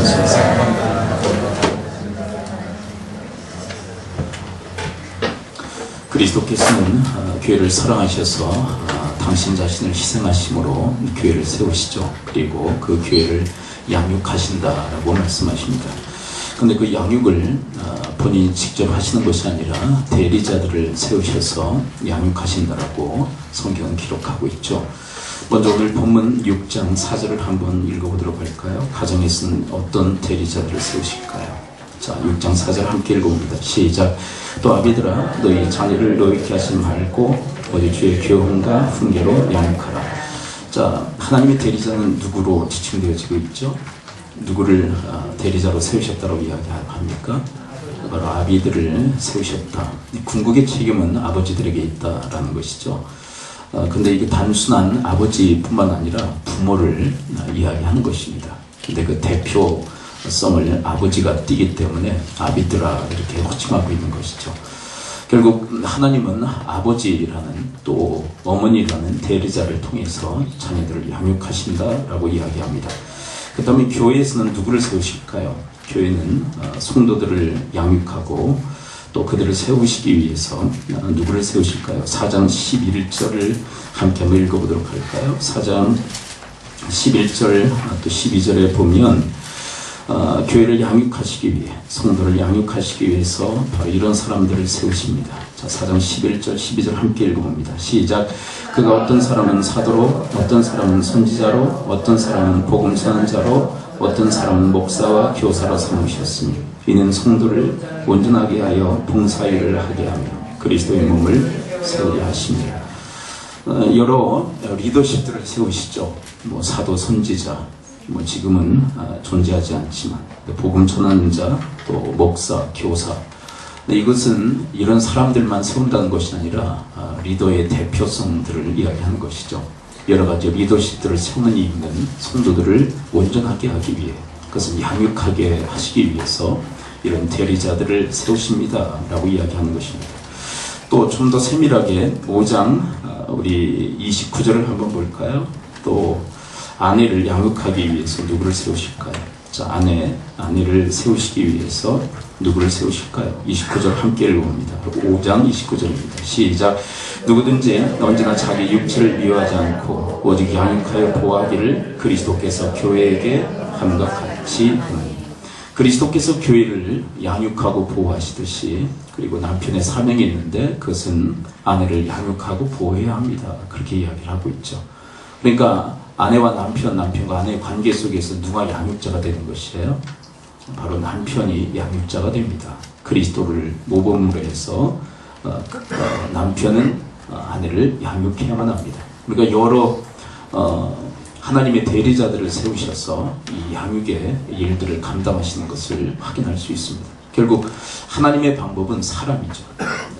나오셔서 그리스도께서는 교회를 사랑하셔서 당신 자신을 희생하심으로 교회를 세우시죠. 그리고 그 교회를 양육하신다라고 말씀하십니다. 근데 그 양육을 본인이 직접 하시는 것이 아니라 대리자들을 세우셔서 양육하신다라고 성경은 기록하고 있죠. 먼저 오늘 본문 6장 4절을 한번 읽어보도록 할까요? 가정에서는 어떤 대리자들을 세우실까요? 자, 6장 4절 함께 읽어봅니다. 시작. 또 아비들아, 너희 자녀를 노엽게 하지 말고 오직 주의 교훈과 훈계로 양육하라. 자, 하나님의 대리자는 누구로 지칭되어지고 있죠? 누구를 대리자로 세우셨다고 이야기합니까? 바로 아비들을 세우셨다. 궁극의 책임은 아버지들에게 있다라는 것이죠. 근데 이게 단순한 아버지뿐만 아니라 부모를 이야기하는 것입니다. 근데 그 대표성을 아버지가 띠기 때문에 아비들아 이렇게 호칭하고 있는 것이죠. 결국 하나님은 아버지라는 또 어머니라는 대리자를 통해서 자녀들을 양육하신다라고 이야기합니다. 그 다음에 교회에서는 누구를 세우실까요? 교회는 성도들을 양육하고 또 그들을 세우시기 위해서 누구를 세우실까요? 4장 11절을 함께 한번 읽어보도록 할까요? 4장 11절 또 12절에 보면 교회를 양육하시기 위해, 성도를 양육하시기 위해서 바로 이런 사람들을 세우십니다. 자, 4장 11절 12절 함께 읽어봅니다. 시작. 그가 어떤 사람은 사도로, 어떤 사람은 선지자로, 어떤 사람은 복음 선언자로, 어떤 사람은 목사와 교사로 삼으셨으니 이는 성도를 온전하게 하여 봉사일을 하게 하며 그리스도의 몸을 세우려 하십니다. 여러 리더십들을 세우시죠. 사도, 선지자, 지금은 존재하지 않지만 복음 전환자, 또 목사, 교사. 이것은 이런 사람들만 세운다는 것이 아니라 리더의 대표성들을 이야기하는 것이죠. 여러 가지 리더십들을 세우는 이유는 성도들을 온전하게 하기 위해, 그것을 양육하게 하시기 위해서 이런 대리자들을 세우십니다 라고 이야기하는 것입니다. 또 좀 더 세밀하게 5장 우리 29절을 한번 볼까요? 또 아내를 양육하기 위해서 누구를 세우실까요? 자, 아내를 세우시기 위해서 누구를 세우실까요? 29절 함께 읽어봅니다. 5장 29절입니다. 시작. 누구든지 언제나 자기 육체를 미워하지 않고 오직 양육하여 보호하기를 그리스도께서 교회에게 함과 같이 하니. 그리스도께서 교회를 양육하고 보호하시듯이, 그리고 남편의 사명이 있는데 그것은 아내를 양육하고 보호해야 합니다. 그렇게 이야기를 하고 있죠. 그러니까 아내와 남편과 아내의 관계 속에서 누가 양육자가 되는 것이에요? 바로 남편이 양육자가 됩니다. 그리스도를 모범으로 해서 남편은 아내를 양육해야만 합니다. 그러니까 여러 하나님의 대리자들을 세우셔서 이 양육의 일들을 감당하시는 것을 확인할 수 있습니다. 결국 하나님의 방법은 사람이죠.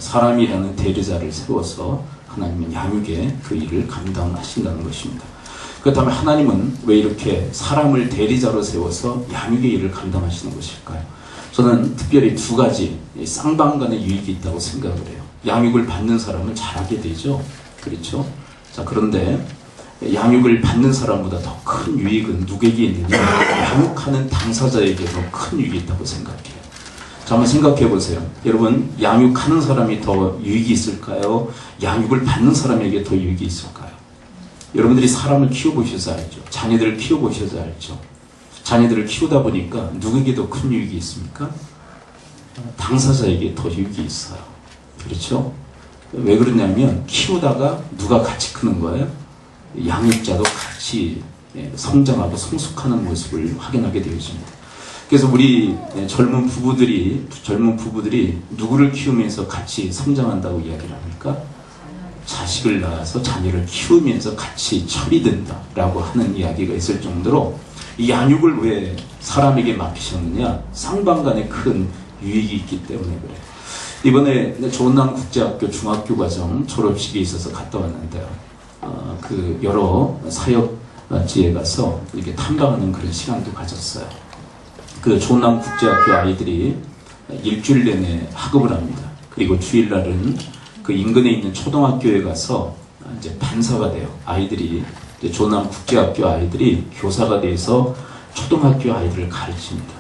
사람이라는 대리자를 세워서 하나님은 양육의 그 일을 감당하신다는 것입니다. 그렇다면 하나님은 왜 이렇게 사람을 대리자로 세워서 양육의 일을 감당하시는 것일까요? 저는 특별히 두 가지 쌍방간의 유익이 있다고 생각을 해요. 양육을 받는 사람은 잘하게 되죠. 그렇죠? 자, 그런데 양육을 받는 사람보다 더 큰 유익은 누구에게 있느냐? 양육하는 당사자에게 더 큰 유익이 있다고 생각해요. 자, 한번 생각해 보세요. 여러분, 양육하는 사람이 더 유익이 있을까요? 양육을 받는 사람에게 더 유익이 있을까요? 여러분들이 사람을 키워보셔서 알죠. 자녀들을 키워보셔서 알죠. 자녀들을 키우다 보니까 누구에게 더 큰 유익이 있습니까? 당사자에게 더 유익이 있어요. 그렇죠? 왜 그러냐면 키우다가 누가 같이 크는 거예요? 양육자도 같이 성장하고 성숙하는 모습을 확인하게 되어집니다. 그래서 우리 젊은 부부들이 누구를 키우면서 같이 성장한다고 이야기를 합니까? 자식을 낳아서 자녀를 키우면서 같이 처리된다라고 하는 이야기가 있을 정도로 이 양육을 왜 사람에게 맡기셨느냐? 쌍방간에 큰 유익이 있기 때문에 그래요. 이번에 조은남국제학교 중학교과정 졸업식이 있어서 갔다 왔는데요. 그 여러 사역지에 가서 이렇게 탐방하는 그런 시간도 가졌어요. 그 조은남국제학교 아이들이 일주일 내내 학업을 합니다. 그리고 주일날은 그 인근에 있는 초등학교에 가서 이제 반사가 돼요. 아이들이 조은남국제학교 아이들이 교사가 돼서 초등학교 아이들을 가르칩니다.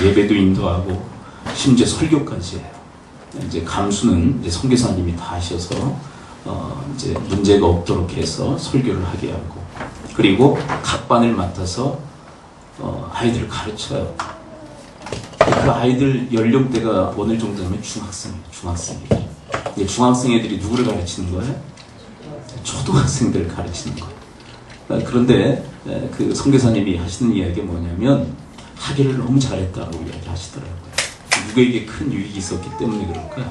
예배도 인도하고 심지어 설교까지 해요. 이제 감수는 이제 선교사님이 다 하셔서 이제 문제가 없도록 해서 설교를 하게 하고, 그리고 각 반을 맡아서 아이들을 가르쳐요. 그 아이들 연령대가 어느 정도냐면 중학생이에요. 중학생 애들이 누구를 가르치는 거예요? 초등학생들을 가르치는 거예요. 그런데 그 선교사님이 하시는 이야기가 뭐냐면 학예를 너무 잘했다고 이야기하시더라고요. 누구에게 큰 유익이 있었기 때문에 그럴까요?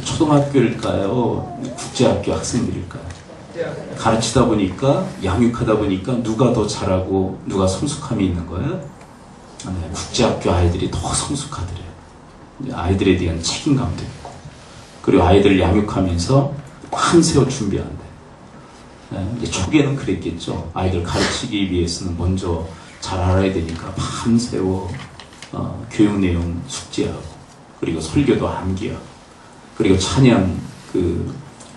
초등학교일까요? 국제학교 학생들일까요? 가르치다 보니까, 양육하다 보니까 누가 더 잘하고 누가 성숙함이 있는 거예요? 네, 국제학교 아이들이 더 성숙하더래요. 아이들에 대한 책임감도 있고, 그리고 아이들을 양육하면서 밤새워 준비한대. 네, 초기에는 그랬겠죠. 아이들 가르치기 위해서는 먼저 잘 알아야 되니까 밤새워 교육 내용 숙지하고, 그리고 설교도 암기하고, 그리고 찬양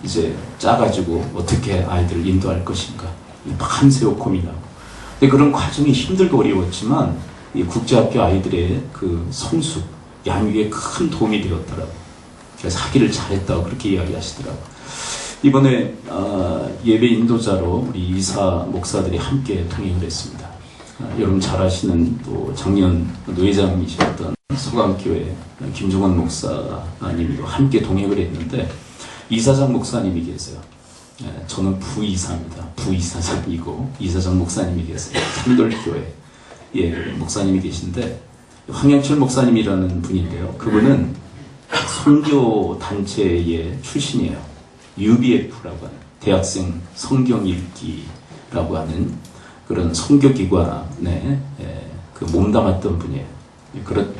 이제 짜가지고 어떻게 아이들을 인도할 것인가 밤새워 고민하고. 근데 그런 과정이 힘들고 어려웠지만 이 국제학교 아이들의 그 성숙, 양육에 큰 도움이 되었더라고요. 그래서 하기를 잘했다고 그렇게 이야기하시더라고요. 이번에 예배 인도자로 우리 이사 목사들이 함께 동행을 했습니다. 여러분 잘 아시는 또 작년 노회장이셨던 소강교회 김종원 목사님도 함께 동행을 했는데, 이사장 목사님이 계세요. 저는 부이사입니다. 부이사장이고 이사장 목사님이 계세요. 산돌교회 목사님이 계신데, 황영철 목사님이라는 분인데요. 그분은 선교 단체의 출신이에요. UBF라고 하는 대학생 성경 읽기라고 하는 그런 선교기관에 몸담았던 분이에요.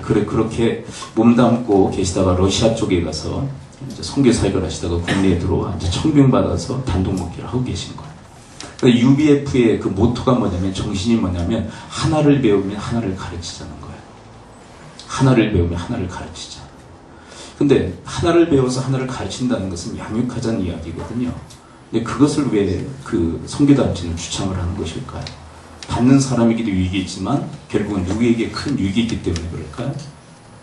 그렇게 몸담고 계시다가 러시아 쪽에 가서 이제 선교 사역을 하시다가 국내에 들어와 이제 청빙받아서 단독 목회를 하고 계신 거예요. 그러니까 UBF의 그 모토가 뭐냐면, 정신이 뭐냐면 하나를 배우면 하나를 가르치자는 거예요. 하나를 배우면 하나를 가르치자. 근데 하나를 배워서 하나를 가르친다는 것은 양육하자는 이야기거든요. 근데 그것을 왜 그 선교단체는 주창을 하는 것일까요? 받는 사람에게도 유익이 있지만 결국은 누구에게 큰 유익이 있기 때문에 그럴까요?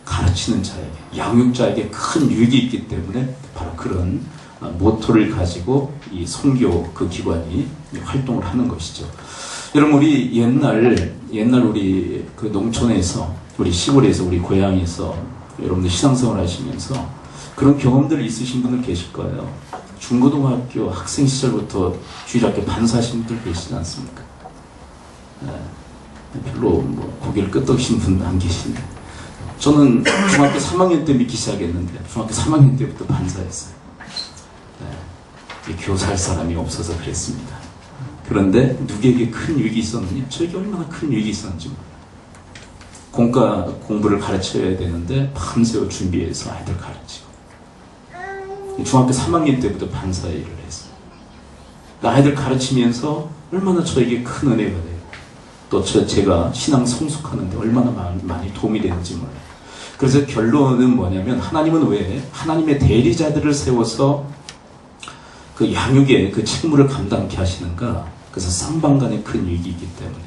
가르치는 자에게, 양육자에게 큰 유익이 있기 때문에 바로 그런 모토를 가지고 이 선교 그 기관이 활동을 하는 것이죠. 여러분, 우리 옛날 우리 그 농촌에서, 우리 시골에서, 우리 고향에서 여러분들 신앙생활 하시면서 그런 경험들 있으신 분들 계실 거예요. 중고등학교 학생 시절부터 주일학교 반사하신 분들 계시지 않습니까? 별로 고개를 끄덕이신 분은 안 계신데, 저는 중학교 3학년 때 믿기 시작했는데 중학교 3학년 때부터 반사했어요. 교사할 사람이 없어서 그랬습니다. 그런데 누구에게 큰 유익이 있었느냐? 저에게 얼마나 큰 유익이 있었는지 공부를 가르쳐야 되는데 밤새워 준비해서 아이들 가르치고, 중학교 3학년 때부터 반사 일을 했어요. 아이들 가르치면서 얼마나 저에게 큰 은혜가 돼요. 또 제가 신앙 성숙하는데 얼마나 많이 도움이 되는지 몰라요. 그래서 결론은 뭐냐면, 하나님은 왜 하나님의 대리자들을 세워서 그 양육의 그 책무를 감당케 하시는가? 그래서 쌍방간에 큰 유익이 있기 때문에.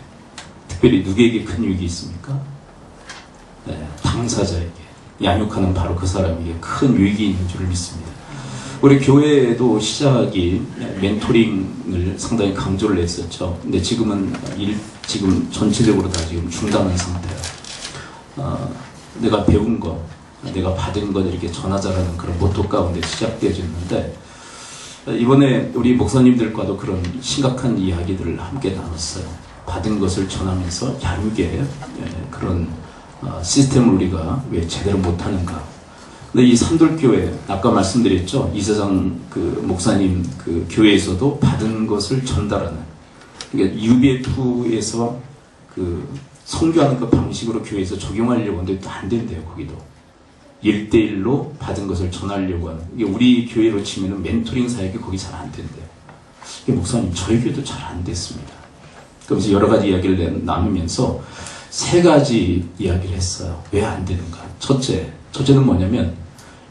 특별히 누구에게 큰 유익이 있습니까? 당사자에게, 양육하는 바로 그 사람에게 큰 유익이 있는 줄 믿습니다. 우리 교회도 시작이 멘토링을 상당히 강조를 했었죠. 근데 지금 전체적으로 다 지금 중단한 상태예요. 내가 배운 것, 내가 받은 것 이렇게 전하자라는 그런 모토 가운데 시작되어졌는데, 이번에 우리 목사님들과도 그런 심각한 이야기들을 함께 나눴어요. 받은 것을 전하면서 양육의 그런 시스템을 우리가 왜 제대로 못하는가. 근데 이 산돌교회, 아까 말씀드렸죠. 이사장 그 목사님 그 교회에서도 받은 것을 전달하는, 그러니까 UBF에서 그 선교하는 그 방식으로 교회에서 적용하려고 하는데 또 안 된대요. 거기도 1대1로 받은 것을 전하려고 하는, 이게 우리 교회로 치면은 멘토링 사역이 거기 잘 안 된대요. 목사님, 저희 교회도 잘 안 됐습니다. 그러면서 여러 가지 이야기를 나누면서 3가지 이야기를 했어요. 왜 안 되는가? 첫째는 뭐냐면,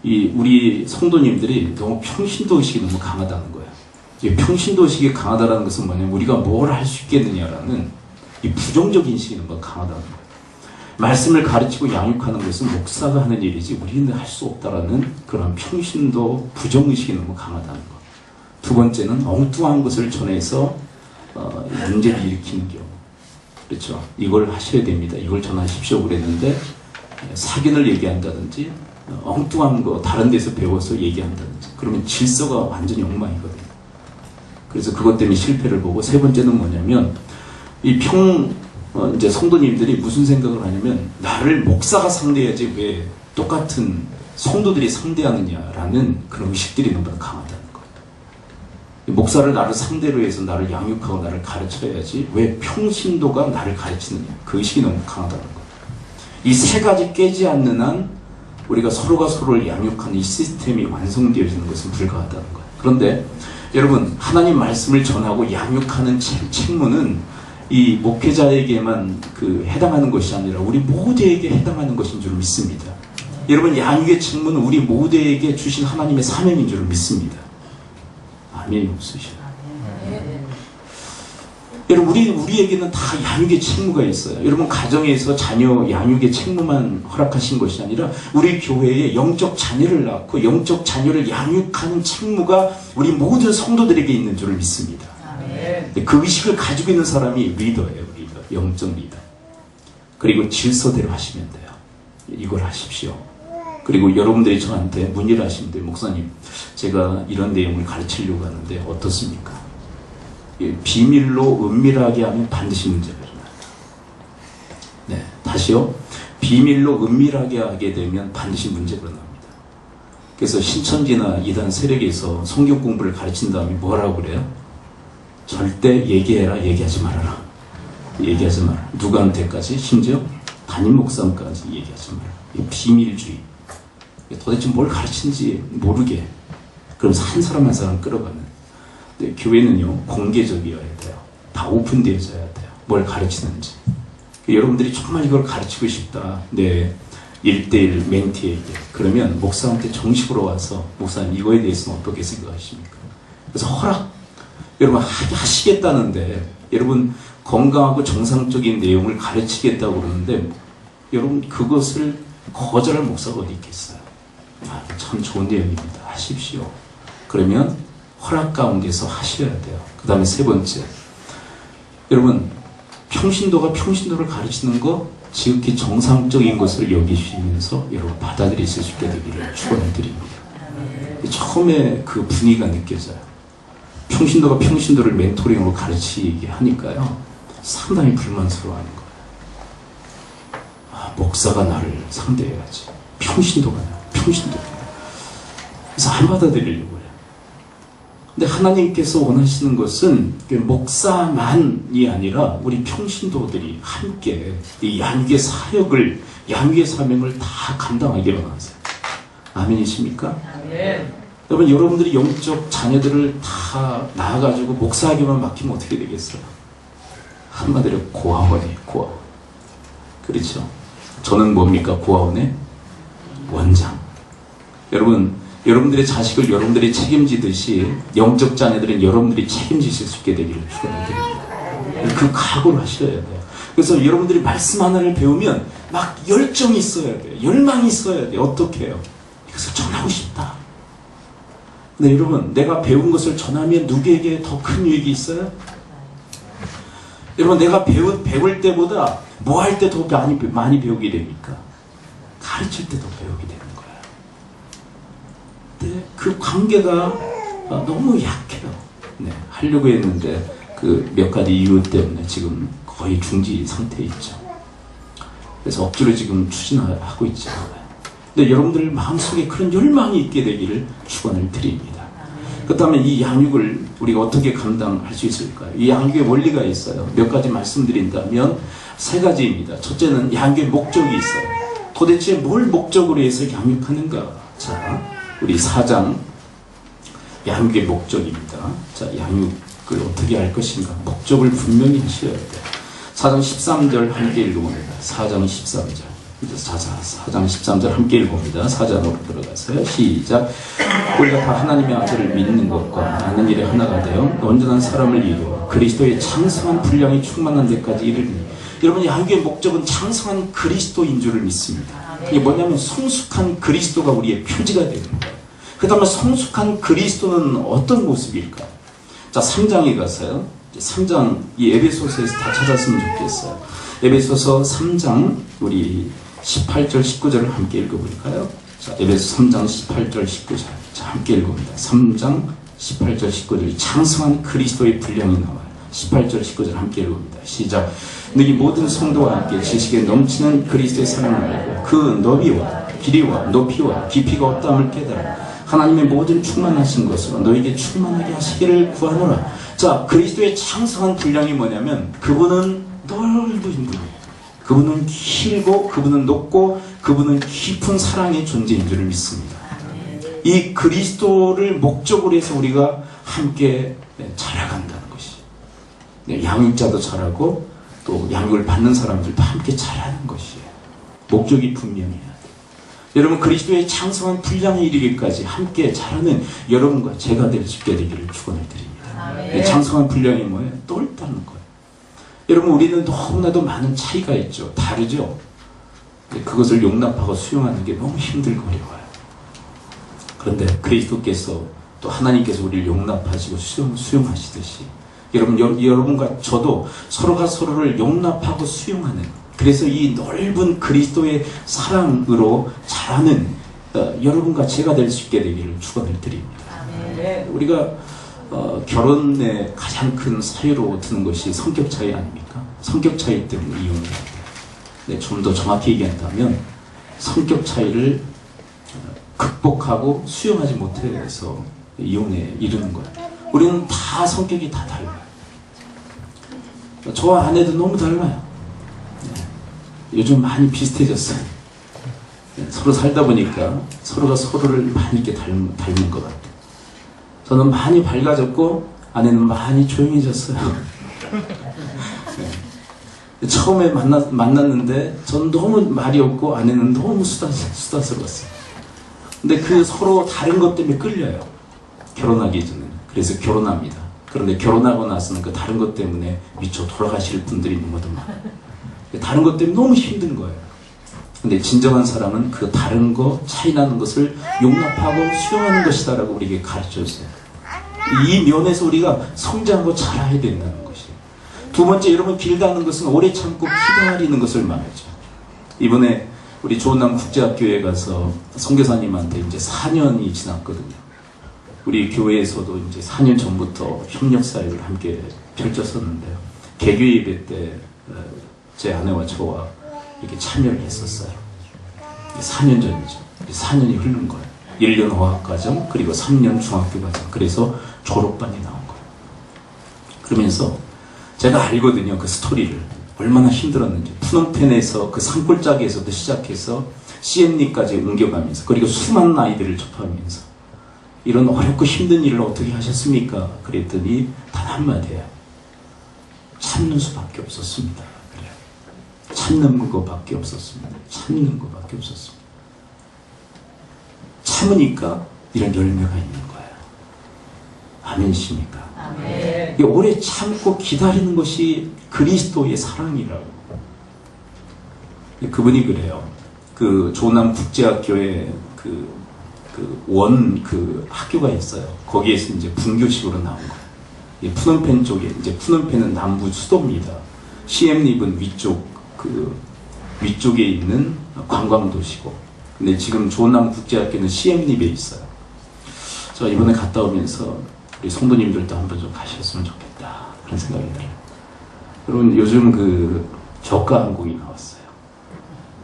우리 성도님들이 너무 평신도의식이 너무 강하다는 거예요. 이 평신도의식이 강하다는 것은 뭐냐면, 우리가 뭘 할 수 있겠느냐라는 이 부정적인 식이 너무 강하다는 거예요. 말씀을 가르치고 양육하는 것은 목사가 하는 일이지 우리는 할 수 없다라는 그런 평신도 부정의식이 너무 강하다는 것. 두 번째는 엉뚱한 것을 전해서 문제를 일으키는 경우. 그렇죠. 이걸 하셔야 됩니다. 이걸 전하십시오 그랬는데 사견을 얘기한다든지 엉뚱한 거 다른 데서 배워서 얘기한다든지 그러면 질서가 완전히 엉망이거든요. 그래서 그것 때문에 실패를 보고 세 번째는 뭐냐면 이제 성도님들이 무슨 생각을 하냐면 나를 목사가 상대해야지 왜 똑같은 성도들이 상대하느냐라는 그런 의식들이 너무 강하다는 거예요. 목사를 나를 상대로 해서 나를 양육하고 나를 가르쳐야지 왜 평신도가 나를 가르치느냐 그 의식이 너무 강하다는 거예요. 이 세 가지 깨지 않는 한 우리가 서로가 서로를 양육하는 이 시스템이 완성되어지는 것은 불가하다는 거예요. 그런데 여러분 하나님 말씀을 전하고 양육하는 책무는 이 목회자에게만 해당하는 것이 아니라 우리 모두에게 해당하는 것인 줄 믿습니다. 여러분 양육의 책무는 우리 모두에게 주신 하나님의 사명인 줄 믿습니다. 아멘이 없으시나요? 여러분 우리에게는 다 양육의 책무가 있어요. 여러분 가정에서 자녀 양육의 책무만 허락하신 것이 아니라 우리 교회에 영적 자녀를 낳고 영적 자녀를 양육하는 책무가 우리 모든 성도들에게 있는 줄 믿습니다. 그 의식을 가지고 있는 사람이 리더예요. 리더, 영적 리더. 그리고 질서대로 하시면 돼요. 이걸 하십시오. 그리고 여러분들이 저한테 문의를 하시면 돼요. 목사님 제가 이런 내용을 가르치려고 하는데 어떻습니까? 비밀로 은밀하게 하면 반드시 문제가 일어나요. 네, 다시요. 비밀로 은밀하게 하게 되면 반드시 문제가 일어납니다. 그래서 신천지나 이단 세력에서 성경 공부를 가르친 다음에 뭐라고 그래요? 절대 얘기해라, 얘기하지 말아라. 얘기하지 마라. 누구한테까지? 심지어 담임 목사님까지 얘기하지 마라. 비밀주의. 도대체 뭘 가르치는지 모르게. 그러면서 한 사람 한 사람 끌어가는. 근데 교회는요 공개적이어야 돼요. 다 오픈되어져야 돼요. 뭘 가르치는지. 여러분들이 정말 이걸 가르치고 싶다. 네, 1대1 멘티에게. 그러면 목사한테 정식으로 와서 목사님 이거에 대해서는 어떻게 생각하십니까? 그래서 허락. 여러분 하시겠다는데 여러분 건강하고 정상적인 내용을 가르치겠다고 그러는데 여러분 그것을 거절할 목사가 어디 있겠어요? 참 좋은 내용입니다. 하십시오. 그러면 허락 가운데서 하셔야 돼요. 그 다음에 세 번째, 여러분 평신도가 평신도를 가르치는 거 지극히 정상적인 것을 여기시면서 여러분 받아들이실 수 있게 되기를 축원을 드립니다. 처음에 그 분위기가 느껴져요. 평신도가 평신도를 멘토링으로 가르치게 하니까요 상당히 불만스러워하는 거예요. 목사가 나를 상대해야지. 평신도가 평신도가. 그래서 안 받아들이려고 해요. 근데 하나님께서 원하시는 것은 목사만이 아니라 우리 평신도들이 함께 이 양육의 사역을, 양육의 사명을 다 감당하기로 하세요. 아멘이십니까? 아멘. 여러분, 여러분들이 영적 자녀들을 다 낳아가지고 목사에게만 맡기면 어떻게 되겠어요? 한마디로 고아원이에요, 고아원. 그렇죠? 저는 뭡니까? 고아원의 원장. 여러분들의 자식을 여러분들이 책임지듯이 영적 자녀들은 여러분들이 책임지실 수 있게 되기를 축원드립니다. 그 각오를 하셔야 돼요. 그래서 여러분들이 말씀 하나를 배우면 막 열정이 있어야 돼요. 열망이 있어야 돼요. 어떻게 해요? 이것을 전하고 싶다. 근데 여러분, 내가 배운 것을 전하면 누구에게 더 큰 유익이 있어요? 여러분, 내가 배울 때보다 뭐 할 때 더 많이 배우게 됩니까? 가르칠 때 더 배우게 되는 거예요. 근데 그 관계가 너무 약해요. 네, 하려고 했는데 그 몇 가지 이유 때문에 지금 거의 중지 상태에 있죠. 그래서 억지로 지금 추진하고 있죠. 근데 여러분들 마음속에 그런 열망이 있게 되기를 축원을 드립니다. 그 다음에 이 양육을 우리가 어떻게 감당할 수 있을까요? 이 양육의 원리가 있어요. 몇 가지 말씀드린다면 세 가지입니다. 첫째는 양육의 목적이 있어요. 도대체 뭘 목적으로 해서 양육하는가? 자, 우리 4장 양육의 목적입니다. 자, 양육을 어떻게 할 것인가? 목적을 분명히 하셔야 돼요. 4장 13절 함께 읽어봅니다. 4장 13절. 자, 4장 13절 함께 읽어봅니다. 4장으로 들어가서요. 시작. 우리가 다 하나님의 아들을 믿는 것과 아는 일에 하나가 되어 온전한 사람을 이루어 그리스도의 창성한 분량이 충만한 데까지 이르니. 여러분, 양육의 목적은 창성한 그리스도인 줄을 믿습니다. 이게 뭐냐면 성숙한 그리스도가 우리의 표지가 되는 거예요. 그 다음에 성숙한 그리스도는 어떤 모습일까? 자, 3장에 가서요. 3장, 이 에베소서에서 다 찾았으면 좋겠어요. 에베소서 3장, 우리 18절, 19절을 함께 읽어볼까요? 자, 에베소 3장 18절, 19절. 자, 함께 읽어봅니다. 3장 18절, 19절. 창성한 그리스도의 분량이 나와요. 18절, 19절 함께 읽어봅니다. 시작. 너희 모든 성도와 함께 지식에 넘치는 그리스도의 사랑을 알고 그 너비와 길이와 높이와 깊이가 없다함을 깨달아 하나님의 모든 충만하신 것으로 너에게 충만하게 하시기를 구하노라. 자, 그리스도의 창성한 분량이 뭐냐면 그분은 넓은 분이에요. 그분은 길고 그분은 높고 그분은 깊은 사랑의 존재인 줄을 믿습니다. 이 그리스도를 목적으로 해서 우리가 함께 자라간다는 것이, 양육자도 자라고 또 양육을 받는 사람들도 함께 자라는 것이에요. 목적이 분명해야 돼요. 여러분, 그리스도의 창성한 분량에 이르기까지 함께 자라는 여러분과 제가 될 수 있게 되기를 축원을 드립니다. 창성한 분량이 뭐예요? 똘다는 거예요. 여러분, 우리는 너무나도 많은 차이가 있죠. 다르죠. 그것을 용납하고 수용하는 게 너무 힘들고 어려워요. 그런데 그리스도께서 또 하나님께서 우리를 용납하시고 수용하시듯이 여러분과 저도 서로가 서로를 용납하고 수용하는, 그래서 이 넓은 그리스도의 사랑으로 자라는 여러분과 제가 될 수 있게 되기를 축원을 드립니다. 우리가 결혼의 가장 큰 사유로 드는 것이 성격 차이 아닙니까? 성격 차이 때문에 이혼을 합니다. 네, 좀 더 정확히 얘기한다면 성격 차이를 극복하고 수용하지 못해서 이혼에 이르는 거예요. 우리는 다 성격이 다 달라요. 저와 아내도 너무 달라요. 네, 요즘 많이 비슷해졌어요. 네, 서로 살다 보니까 서로가 서로를 많이 이렇게 닮은 것 같아요. 저는 많이 밝아졌고 아내는 많이 조용해졌어요. 네. 처음에 만났는데 저는 너무 말이 없고 아내는 너무 수다스러웠어요. 근데 그 서로 다른 것 때문에 끌려요. 결혼하기 전에는. 그래서 결혼합니다. 그런데 결혼하고 나서는 그 다른 것 때문에 미쳐 돌아가실 분들이 너무도 많아요. 다른 것 때문에 너무 힘든 거예요. 근데 진정한 사람은 그 다른 거, 차이 나는 것을 용납하고 수용하는 것이다라고 우리에게 가르쳐줬어요. 이 면에서 우리가 성장하고 자라야 된다는 것이에요. 두 번째, 여러분, 길다는 것은 오래 참고 기다리는 것을 말하죠. 이번에 우리 조은남 국제학교에 가서 선교사님한테 이제 4년이 지났거든요. 우리 교회에서도 이제 4년 전부터 협력 사역을 함께 펼쳤었는데요. 개교 예배 때 제 아내와 저와 이렇게 참여를 했었어요. 4년 전이죠. 4년이 흐른 거예요. 1년 어학과정, 그리고 3년 중학교 과정. 그래서 졸업반이 나온 거예요. 그러면서 제가 알거든요. 그 스토리를. 얼마나 힘들었는지. 푸놈펜에서 그 산골짜기에서도 시작해서 CM리까지 옮겨가면서, 그리고 수많은 아이들을 접하면서 이런 어렵고 힘든 일을 어떻게 하셨습니까? 그랬더니 단 한마디예요. 참는 수밖에 없었습니다. 그래요. 참는 것밖에 없었습니다. 참는 것밖에 없었습니다. 참으니까 이런 열매가 있는 거예요. 아멘이십니까? 아멘. 오래 참고 기다리는 것이 그리스도의 사랑이라고. 그분이 그래요. 그 조남 국제학교에 그 학교가 있어요. 거기에서 이제 분교식으로 나온 거예요. 푸놈펜 쪽에, 이제 푸놈펜은 남부 수도입니다. 시엠립은 위쪽에 있는 관광도시고, 근데 지금 조남 국제학교는 시엠립에 있어요. 저 이번에 갔다 오면서 우리 성도님들도 한번 좀 가셨으면 좋겠다, 그런 생각이 들어요. 여러분, 요즘 그 저가 항공이 나왔어요.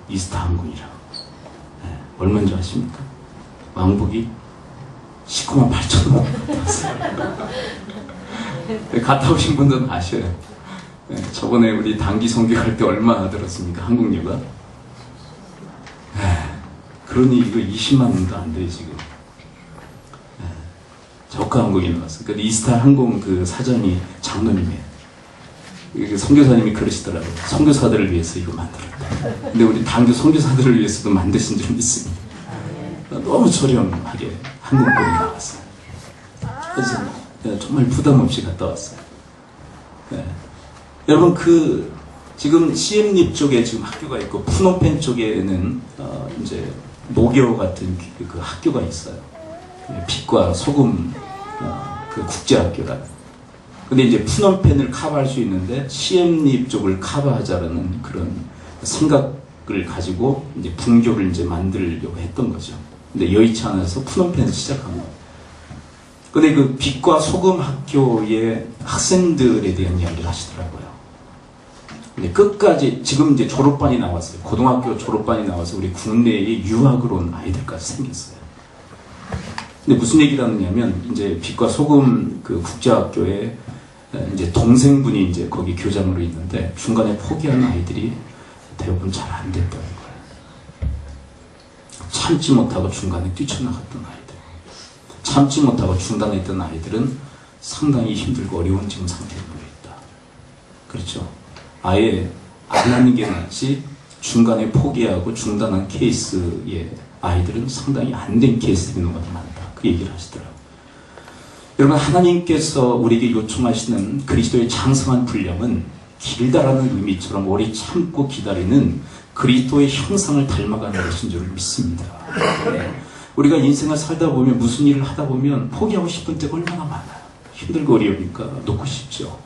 이스타 항공이라고. 네, 얼마인지 아십니까? 왕복이 19만 8천 원. 갔다 오신 분들은 아셔요. 네, 저번에 우리 단기 성교할 때 얼마나 들었습니까? 항공료가? 그러니 이거 20만 원도 안 돼요, 지금. 네, 저가 항공이 나왔어요. 그 이스타 항공 그 사장이 장로님이에요. 선교사님이 그러시더라고요. 선교사들을 위해서 이거 만들었다. 근데 우리 당교 선교사들을 위해서도 만드신 줄 믿습니다. 너무 저렴하게 항공권이 나왔어요. 그래서 정말 부담 없이 갔다 왔어요. 네. 여러분 지금 시엠립 쪽에 지금 학교가 있고 푸놈펜 쪽에는 이제 모교 같은 그 학교가 있어요. 빛과 소금 그 국제학교라. 근데 이제 푸놈펜을 커버할 수 있는데 시엠립 쪽을 커버하자라는 그런 생각을 가지고 이제 분교를 이제 만들려고 했던 거죠. 근데 여의치 않아서 푸놈펜을 시작한 거예요. 근데 그 빛과 소금 학교의 학생들에 대한 이야기를 하시더라고요. 근데 끝까지 지금 이제 졸업반이 나왔어요. 고등학교 졸업반이 나와서 우리 국내에 유학을 온 아이들까지 생겼어요. 근데 무슨 얘기를 하느냐면 이제 빛과 소금 그 국제학교에 이제 동생분이 이제 거기 교장으로 있는데 중간에 포기한 아이들이 대부분 잘 안 됐다는 거예요. 참지 못하고 중간에 뛰쳐나갔던 아이들. 참지 못하고 중단했던 아이들은 상당히 힘들고 어려운 지금 상태에 놓여 있다. 그렇죠? 아예 안 하는 게 낫지 중간에 포기하고 중단한 케이스의 아이들은 상당히 안 된 케이스들이 너무 많다. 그 얘기를 하시더라고요. 여러분, 하나님께서 우리에게 요청하시는 그리스도의 장성한 분량은 길다라는 의미처럼 오래 참고 기다리는 그리스도의 형상을 닮아가는 것인 줄 믿습니다. 우리가 인생을 살다 보면 무슨 일을 하다 보면 포기하고 싶은 때가 얼마나 많아요. 힘들고 어려우니까 놓고 싶죠.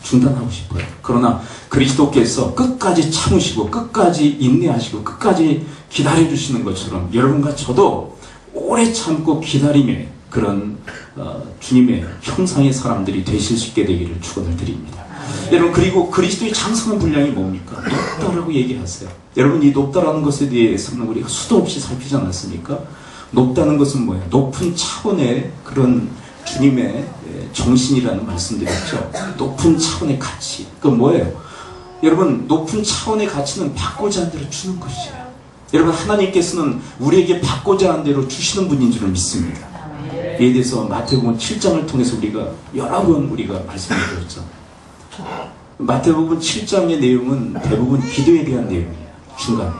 중단하고 싶어요. 그러나 그리스도께서 끝까지 참으시고 끝까지 인내하시고 끝까지 기다려주시는 것처럼 여러분과 저도 오래 참고 기다림의 그런 주님의 형상의 사람들이 되실 수 있게 되기를 축원을 드립니다. 여러분, 그리고 그리스도의 장성한 분량이 뭡니까? 높다라고 얘기하세요. 여러분, 이 높다라는 것에 대해서는 우리가 수도 없이 살피지 않았습니까? 높다는 것은 뭐예요? 높은 차원의 그런 주님의 정신이라는 말씀드렸죠. 높은 차원의 가치. 그건 뭐예요? 여러분, 높은 차원의 가치는 받고자 한 대로 주는 것이에요. 여러분, 하나님께서는 우리에게 받고자 한 대로 주시는 분인 줄 믿습니다. 이에 대해서 마태복음 7장을 통해서 우리가 여러 번 우리가 말씀을 드렸죠. 마태복음 7장의 내용은 대부분 기도에 대한 내용이에요. 중간에.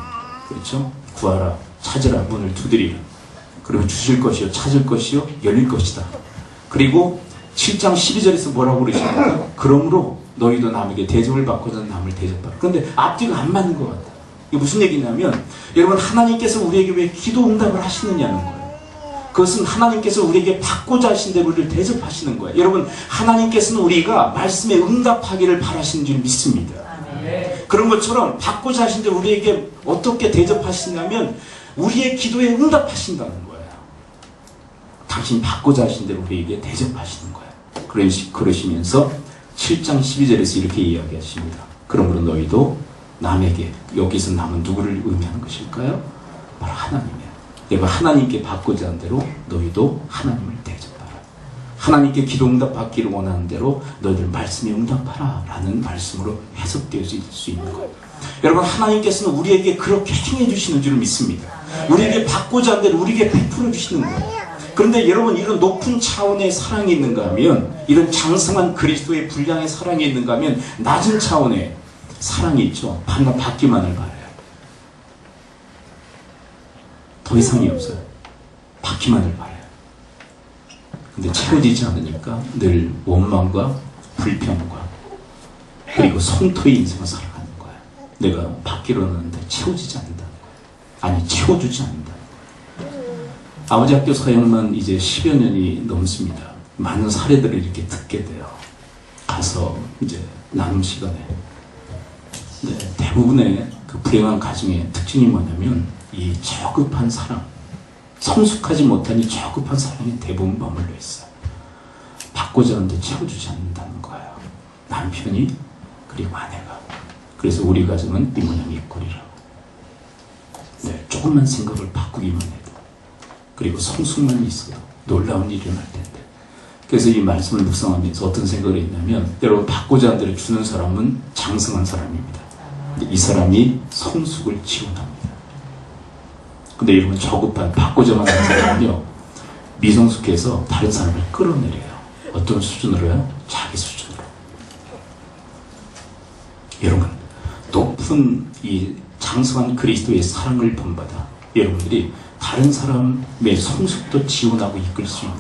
그렇죠? 구하라, 찾으라, 문을 두드리라. 그리고 주실 것이요, 찾을 것이요, 열릴 것이다. 그리고 7장 12절에서 뭐라고 그러십니까? 그러므로 너희도 남에게 대접을 받고자 남을 대접하라. 그런데 앞뒤가 안 맞는 것 같아요. 이게 무슨 얘기냐면, 여러분, 하나님께서 우리에게 왜 기도 응답을 하시느냐는 거예요. 그것은 하나님께서 우리에게 받고자 하신 대로 우리를 대접하시는 거예요. 여러분, 하나님께서는 우리가 말씀에 응답하기를 바라시는 줄 믿습니다. 그런 것처럼 받고자 하신 대로 우리에게 어떻게 대접하시냐면 우리의 기도에 응답하신다는 거예요. 당신이 받고자 하신 대로 우리에게 대접하시는 거예요. 그러시면서 7장 12절에서 이렇게 이야기하십니다. 그러므로 너희도 남에게, 여기서 남은 누구를 의미하는 것일까요? 바로 하나님이에요. 내가 하나님께 받고자 한 대로 너희도 하나님을 대접하라. 하나님께 기도 응답 받기를 원하는 대로 너희들 말씀에 응답하라 라는 말씀으로 해석되어질 수 있는 거예요. 여러분, 하나님께서는 우리에게 그렇게 행해 주시는 줄 믿습니다. 우리에게 받고자 한 대로 우리에게 베풀어 주시는 거예요. 그런데 여러분, 이런 높은 차원의 사랑이 있는가 하면, 이런 장성한 그리스도의 분량의 사랑이 있는가 하면 낮은 차원의 사랑이 있죠. 반가 받기만을 바라요. 더 이상이 없어요. 받기만을 바라요. 근데 채워지지 않으니까 늘 원망과 불평과 그리고 성토의 인생을 살아가는 거예요. 내가 받기로 하는데 채워지지 않는다는 거예요. 아니, 채워주지 않는다는 거예요. 아버지 학교 사역만 이제 10여 년이 넘습니다. 많은 사례들을 이렇게 듣게 돼요. 가서 이제 나눔 시간에. 네, 대부분의 그 불행한 가정의 특징이 뭐냐면 이 저급한 사랑, 성숙하지 못한 이 저급한 사랑이 대부분 머물러 있어요. 받고자 하는데 채워주지 않는다는 거예요. 남편이, 그리고 아내가. 그래서 우리 가정은 이 모양이 꼴이라고. 네, 조금만 생각을 바꾸기만 해도, 그리고 성숙만 있어도 놀라운 일이 일어날 텐데. 그래서 이 말씀을 묵상하면서 어떤 생각을 했냐면, 여러분, 받고자 한 대로 주는 사람은 장성한 사람입니다. 이 사람이 성숙을 지원합니다. 근데 여러분, 저급한 받고자만 하는 사람은요, 미성숙해서 다른 사람을 끌어내려요. 어떤 수준으로요? 자기 수준으로. 여러분, 높은 이 장성한 그리스도의 사랑을 본받아 여러분들이 다른 사람의 성숙도 지원하고 이끌 수 있는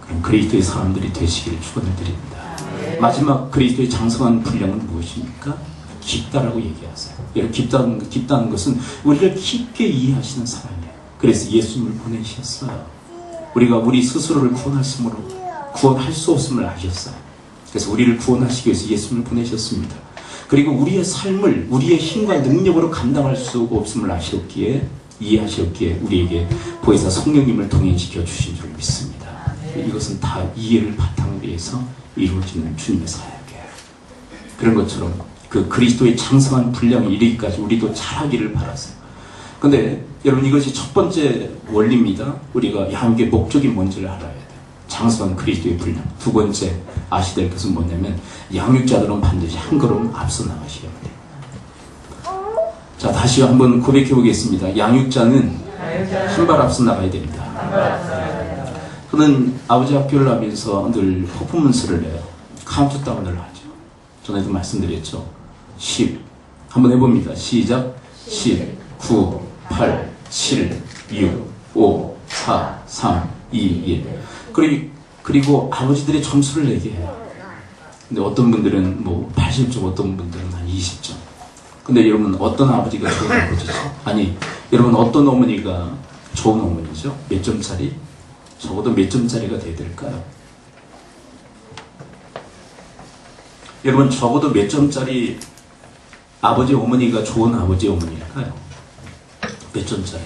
그런 그리스도의 사람들이 되시기를 축원을 드립니다. 마지막 그리스도의 장성한 분량은 무엇입니까? 깊다라고 얘기하세요. 여러분, 깊다는 것은 우리를 깊게 이해하시는 사랑이에요. 그래서 예수님을 보내셨어요. 우리가 우리 스스로를 구원할 수 없음을 아셨어요. 그래서 우리를 구원하시기 위해서 예수님을 보내셨습니다. 그리고 우리의 삶을 우리의 힘과 능력으로 감당할 수 없음을 아셨기에, 이해하셨기에 우리에게 보혜사 성령님을 동행시켜 주신 줄 믿습니다. 이것은 다 이해를 바탕으로 해서 이루어지는 주님의 사역이에요. 그런 것처럼 그 그리스도의 장성한 분량에 이르기까지 우리도 잘하기를 바라세요. 근데 여러분, 이것이 첫 번째 원리입니다. 우리가 양육의 목적이 뭔지를 알아야 돼요. 장성한 그리스도의 분량. 두 번째 아셔야 될 것은 뭐냐면 양육자들은 반드시 한 걸음 앞서 나가셔야 돼요. 자, 다시 한번 고백해 보겠습니다. 양육자는 한 발 앞서 나가야 됩니다. 저는 아버지 학교를 하면서 늘 퍼포먼스를 해요. 카운트다운을 하죠. 전에도 말씀드렸죠. 10 한번 해봅니다. 시작. 10, 9, 8, 7, 6, 5, 4, 3, 2, 1. 그리고 아버지들의 점수를 내게 해요. 근데 어떤 분들은 뭐 80점, 어떤 분들은 한 20점. 근데 여러분, 어떤 아버지가 좋은 아버지죠? 아니, 여러분, 어떤 어머니가 좋은 어머니죠? 몇 점짜리? 적어도 몇 점짜리가 돼야 될까요? 여러분, 적어도 몇 점짜리 아버지 어머니가 좋은 아버지 어머니일까요? 몇 점짜리?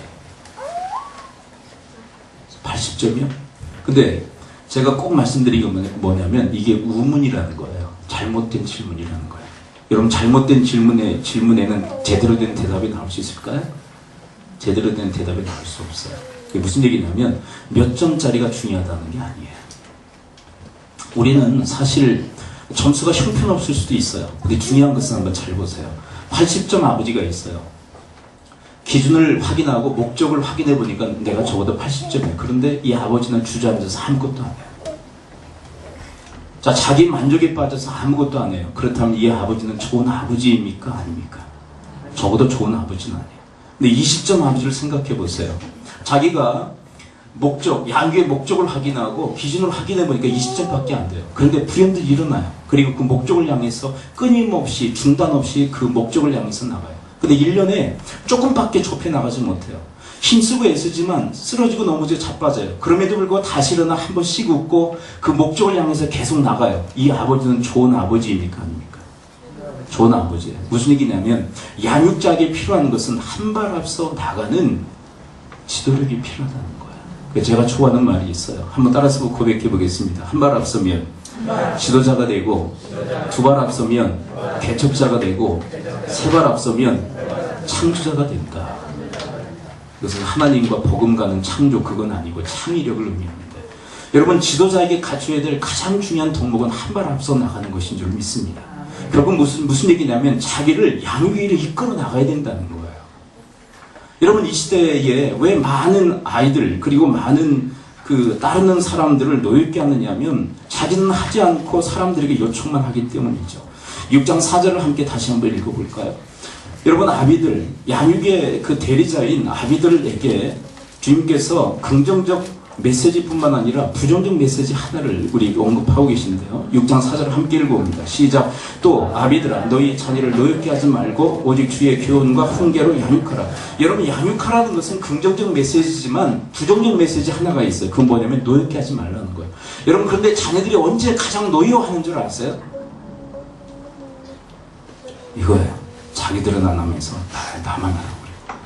80점이요? 근데 제가 꼭 말씀드리는 건 뭐냐면 이게 우문이라는 거예요. 잘못된 질문이라는 거예요. 여러분, 잘못된 질문에는 제대로 된 대답이 나올 수 있을까요? 제대로 된 대답이 나올 수 없어요. 그게 무슨 얘기냐면 몇 점짜리가 중요하다는 게 아니에요. 우리는 사실 점수가 형편없을 수도 있어요. 근데 중요한 것은 한번 잘 보세요. 80점 아버지가 있어요. 기준을 확인하고 목적을 확인해 보니까 내가 적어도 80점이에요. 그런데 이 아버지는 주저앉아서 아무것도 안 해요. 자, 자기 만족에 빠져서 아무것도 안 해요. 그렇다면 이 아버지는 좋은 아버지입니까? 아닙니까? 적어도 좋은 아버지는 아니에요. 근데 20점 아버지를 생각해 보세요. 자기가 양육의 목적을 확인하고 기준을 확인해 보니까 20점밖에 안 돼요. 그런데 불행들이 일어나요. 그리고 그 목적을 향해서 끊임없이 중단 없이 그 목적을 향해서 나가요. 근데 1년에 조금밖에 좁혀 나가지 못해요. 힘쓰고 애쓰지만 쓰러지고 넘어지고 자빠져요. 그럼에도 불구하고 다시 일어나 한 번씩 웃고 그 목적을 향해서 계속 나가요. 이 아버지는 좋은 아버지입니까? 아닙니까? 좋은 아버지예요. 무슨 얘기냐면 양육자에게 필요한 것은 한 발 앞서 나가는 지도력이 필요하다는 거예요. 제가 좋아하는 말이 있어요. 한번 따라서 고백해 보겠습니다. 한 발 앞서면 지도자가 되고, 두 발 앞서면 개척자가 되고, 세 발 앞서면 창조자가 된다. 그것은 하나님과 복음과는 창조, 그건 아니고 창의력을 의미합니다. 여러분, 지도자에게 갖춰야 될 가장 중요한 덕목은 한 발 앞서 나가는 것인 줄 믿습니다. 결국 무슨 얘기냐면 자기를 양육의 일을 이끌어 나가야 된다는 거예요. 여러분, 이 시대에 왜 많은 아이들 그리고 많은 따르는 사람들을 노엽게 하느냐면 자기는 하지 않고 사람들에게 요청만 하기 때문이죠. 6장 4절을 함께 다시 한번 읽어볼까요? 여러분, 아비들, 양육의 그 대리자인 아비들에게 주님께서 긍정적 메시지뿐만 아니라 부정적 메시지 하나를 우리 언급하고 계시는데요. 6장 4절을 함께 읽어봅니다. 시작. 또 아비들아, 너희 자녀를 노엽게 하지 말고 오직 주의 교훈과 훈계로 양육하라. 여러분, 양육하라는 것은 긍정적 메시지지만 부정적 메시지 하나가 있어요. 그건 뭐냐면 노엽게 하지 말라는 거예요. 여러분, 그런데 자녀들이 언제 가장 노여워하는 줄 아세요? 이거예요. 자기들은 안 하면서 나만 하라고 그래요.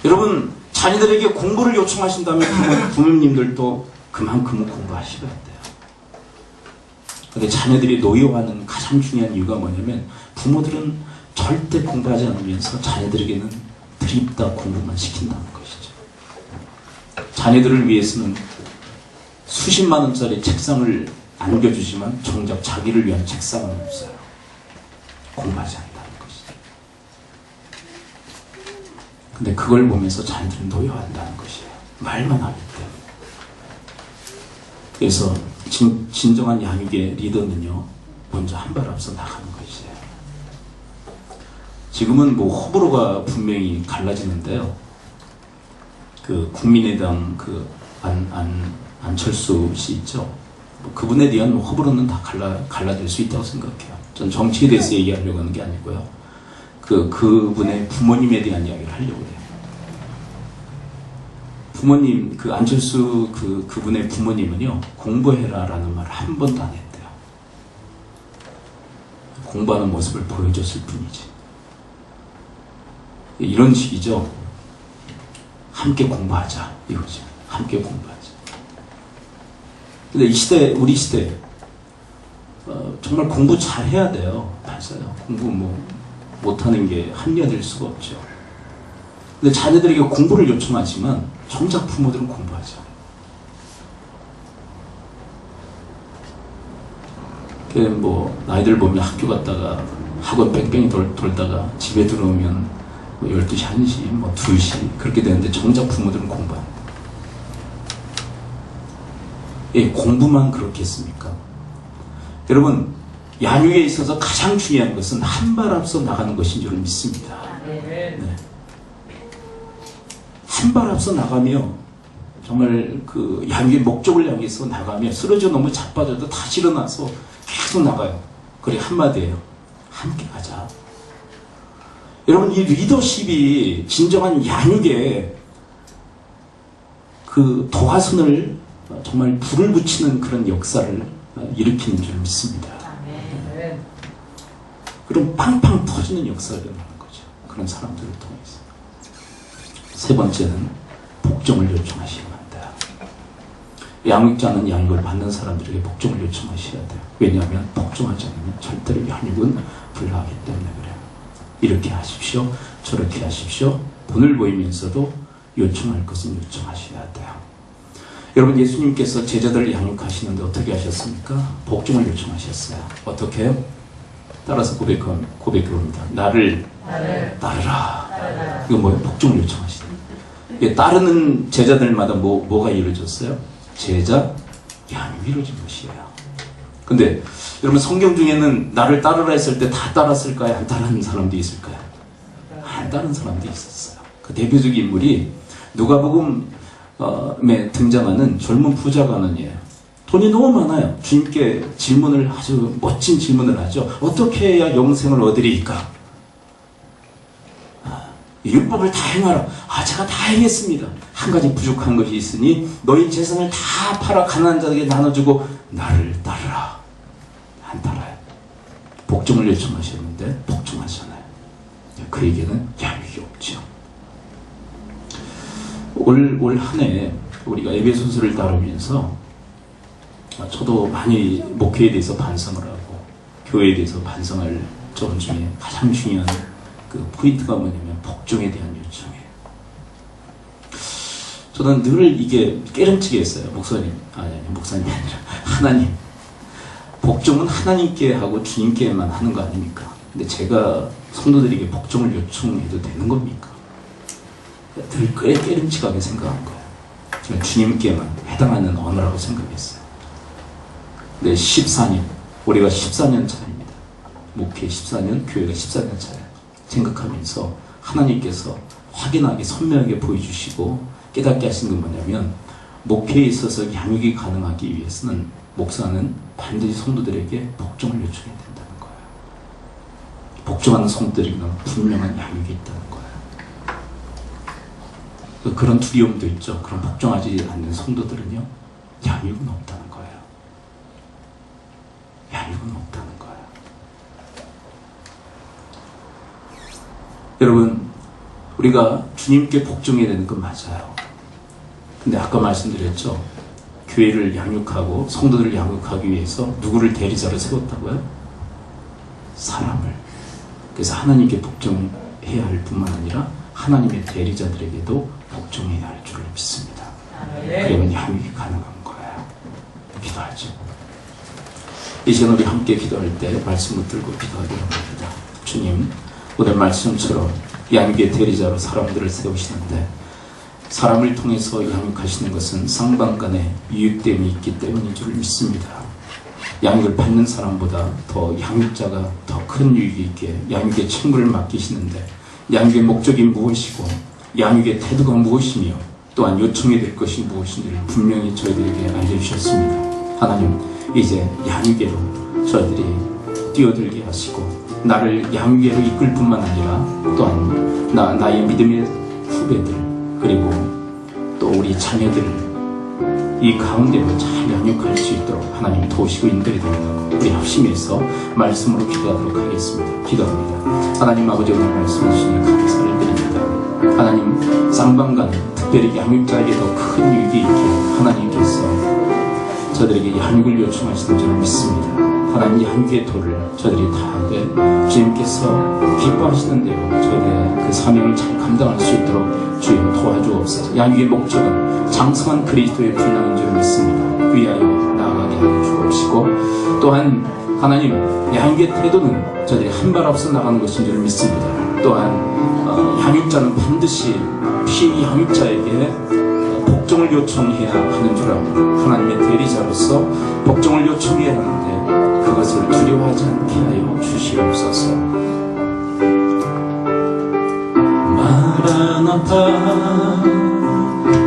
여러분, 자녀들에게 공부를 요청하신다면 부모님들도 그만큼은 공부하셔야 돼요. 그런데 자녀들이 노여워하는 가장 중요한 이유가 뭐냐면 부모들은 절대 공부하지 않으면서 자녀들에게는 드립다 공부만 시킨다는 것이죠. 자녀들을 위해서는 수십만 원짜리 책상을 안겨주지만 정작 자기를 위한 책상은 없어요. 공부하지 않는다는 것이죠. 근데 그걸 보면서 자녀들은 노여워한다는 것이에요. 말만 하기 때문에. 그래서 진정한 양육의 리더는요, 먼저 한 발 앞서 나가는 것이에요. 지금은 뭐 호불호가 분명히 갈라지는데요. 그 국민의당 그 안철수 씨 있죠. 뭐 그분에 대한 호불호는 다 갈라질 수 있다고 생각해요. 전 정치에 대해서 얘기하려고 하는 게 아니고요. 그분의 부모님에 대한 이야기를 하려고 해요. 부모님, 그 안철수 그분의 부모님은요, 공부해라라는 말을 한 번도 안 했대요. 공부하는 모습을 보여줬을 뿐이지. 이런 식이죠. 함께 공부하자, 이거죠. 함께 공부하자. 근데 이 시대, 우리 시대, 정말 공부 잘 해야 돼요. 맞아요. 공부 못하는 게 한여될 수가 없죠. 근데 자녀들에게 공부를 요청하지만 정작 부모들은 공부하죠. 뭐 나이들 보면 학교 갔다가 학원 뺑뺑이 돌다가 집에 들어오면 뭐 12시, 1시, 뭐 2시 그렇게 되는데 정작 부모들은 공부합니다. 예, 공부만 그렇겠습니까? 여러분, 양육에 있어서 가장 중요한 것은 한 발 앞서 나가는 것인 줄 믿습니다. 네. 한 발 앞서 나가며 정말 그 양육의 목적을 향해서 나가며 쓰러져 너무 자빠져도 다시 일어나서 계속 나가요. 그래 한마디예요. 함께 가자. 여러분, 이 리더십이 진정한 양육의 그 도화선을 정말 불을 붙이는 그런 역사를 일으키는 줄 믿습니다. 그럼 팡팡 터지는 역사가 일어나는 거죠. 그런 사람들을 통해서. 세 번째는 복종을 요청하셔야 한다. 양육자는 양육을 받는 사람들에게 복종을 요청하셔야 돼요. 왜냐하면 복종하지 않으면 절대로 양육은 불가하기 때문에 그래요. 이렇게 하십시오. 저렇게 하십시오. 본을 보이면서도 요청할 것은 요청하셔야 돼요. 여러분, 예수님께서 제자들을 양육하시는데 어떻게 하셨습니까? 복종을 요청하셨어요. 어떻게 해요? 따라서 고백합니다. 나를 따르라. 이거 뭐예요? 복종을 요청하시다. 따르는 제자들마다 뭐가 이루어졌어요? 제자 양육이 이루어진 것이에요. 근데 여러분, 성경 중에는 나를 따르라 했을 때 다 따랐을까요? 안 따르는 사람도 있을까요? 안 따르는 사람도 있었어요. 그 대표적인 인물이 누가복음에 등장하는 젊은 부자 간원이에요. 돈이 너무 많아요. 주님께 질문을 아주 멋진 질문을 하죠. 어떻게 해야 영생을 얻으리까? 율법을 다 행하라. 제가 다 행했습니다. 한 가지 부족한 것이 있으니 너희 재산을 다 팔아 가난한 자에게 나눠주고 나를 따르라. 안 따라요. 복종을 요청하셨는데 복종하잖아요. 그에게는 양육이 없죠. 올 한 해 우리가 에베소서를 다루면서 저도 많이 목회에 대해서 반성을 하고 교회에 대해서 반성할 점 중에 가장 중요한 그 포인트가 뭐냐면 복종에 대한 요청이에요. 저는 늘 이게 깨름치게 했어요. 목사님이 아니라 하나님. 복종은 하나님께 하고 주님께만 하는 거 아닙니까? 근데 제가 성도들에게 복종을 요청해도 되는 겁니까? 늘 깨름치하게 생각한 거예요. 저는 주님께만 해당하는 언어라고 생각했어요. 네, 14년. 올해가 14년 차입니다. 목회 14년, 교회가 14년 차예요. 생각하면서 하나님께서 확연하게 선명하게 보여주시고 깨닫게 하신 건 뭐냐면, 목회에 있어서 양육이 가능하기 위해서는 목사는 반드시 성도들에게 복종을 요청해야 된다는 거예요. 복종하는 성도들에게는 분명한 양육이 있다는 거예요. 그런 두려움도 있죠. 그런 복종하지 않는 성도들은요, 양육은 없다는 거예요. 양육은 없다는 거예요. 여러분, 우리가 주님께 복종해야 되는 건 맞아요. 근데 아까 말씀드렸죠. 교회를 양육하고 성도들을 양육하기 위해서 누구를 대리자로 세웠다고요? 사람을. 그래서 하나님께 복종해야 할 뿐만 아니라 하나님의 대리자들에게도 복종해야 할 줄을 믿습니다. 그러면 양육이 가능한 거예요. 기도하죠. 이 시간 우리 함께 기도할 때 말씀을 들고 기도하기로 합니다. 주님, 오늘 말씀처럼 양육의 대리자로 사람들을 세우시는데 사람을 통해서 양육하시는 것은 상반간에 유익됨이 있기 때문인 줄 믿습니다. 양육을 받는 사람보다 더 양육자가 더 큰 유익이 있게 양육의 책무를 맡기시는데 양육의 목적이 무엇이고 양육의 태도가 무엇이며 또한 요청해야 될 것이 무엇인지를 분명히 저희들에게 알려주셨습니다. 하나님, 이제 양육계로 저희들이 뛰어들게 하시고 나를 양육계로 이끌 뿐만 아니라 또한 나의 믿음의 후배들 그리고 또 우리 자녀들을 이 가운데로 잘 양육할 수 있도록 하나님 도우시고 인도해 달라고 우리 합심해서 말씀으로 기도하도록 하겠습니다. 기도합니다. 하나님 아버지, 오늘 말씀하시니 감사를 드립니다. 하나님, 쌍방간 특별히 양육자에게 더 큰 유익이 있게 하나님께서 저들에게 양육을 요청하시는 줄 믿습니다. 하나님, 양육의 도를 저들이 다 주님께서 기뻐하시는 대로 저희의 그 사명을 잘 감당할 수 있도록 주여 도와주옵소서. 양육의 목적은 장성한 그리스도의 분량인 줄 믿습니다. 위하여 나아가게 하여 주옵시고 또한 하나님, 양육의 태도는 저들이 한 발 앞서 나가는 것인 줄 믿습니다. 또한 양육자는 반드시 피양육자에게 복종을 요청해야 하는 줄 압니다. 하나님의 대리자로서 복종을 요청해야 하는데 그것을 두려워하지 않게 하여 주시옵소서. 마라나타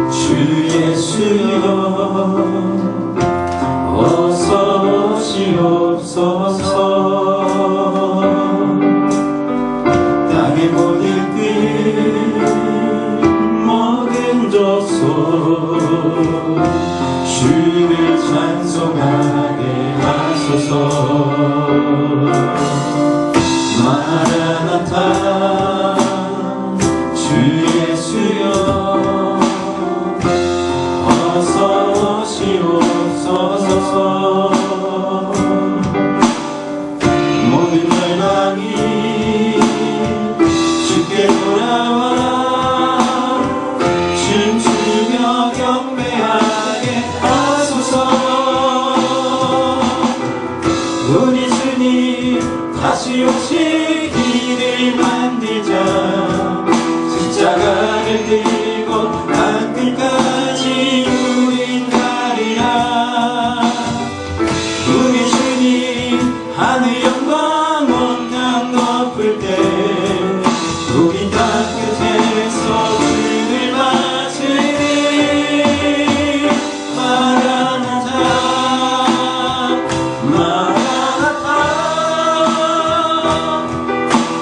주 예수여 어서 오시옵소서. 땅의 모든 길 모든 족속 주를 찬송하게 하소서. 마라나타 주 예수여 어서 오시옵소서. 모든 열방이 주께 돌아와 춤추며 경배하게 하소서. 우리 주님 다시 오시기를 만들자. 십자가를 들고 땅끝까지 우린 가리라. 우리 주님 하늘 영광 온 땅 덮을 때 우린 땅끝에서 주를 맞으리. 마라나타 마라나타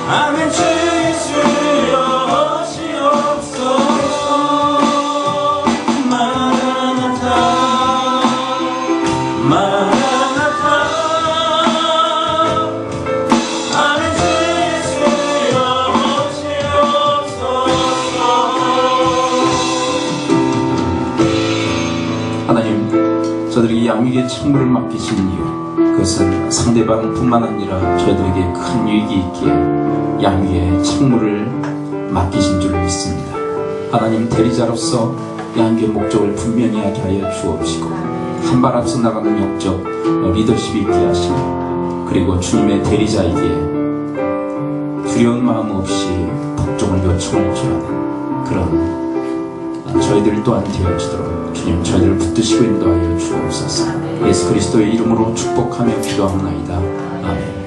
아멘. 주 예수여 오시옵소서. 마라나타 마라나타 아멘. 주 예수여 오시옵소서. 하나님, 저들에게 양육의 책무를 맡기신 이유, 그것은 상대방뿐만 아니라 저희들에게 큰 유익이 있기에 양육의 책무를 맡기신 줄 믿습니다. 하나님, 대리자로서 양육의 목적을 분명히 하게 하여 주옵시고 한 발 앞서 나가는 영적 리더십이 있게 하시고 그리고 주님의 대리자에게 두려운 마음 없이 복종을 요청할 줄 아는 그런 저희들 또한 되어지도록 주님 저희들을 붙드시고 인도하여 주옵소서. 예수 그리스도의 이름으로 축복하며 기도하옵나이다. 아멘.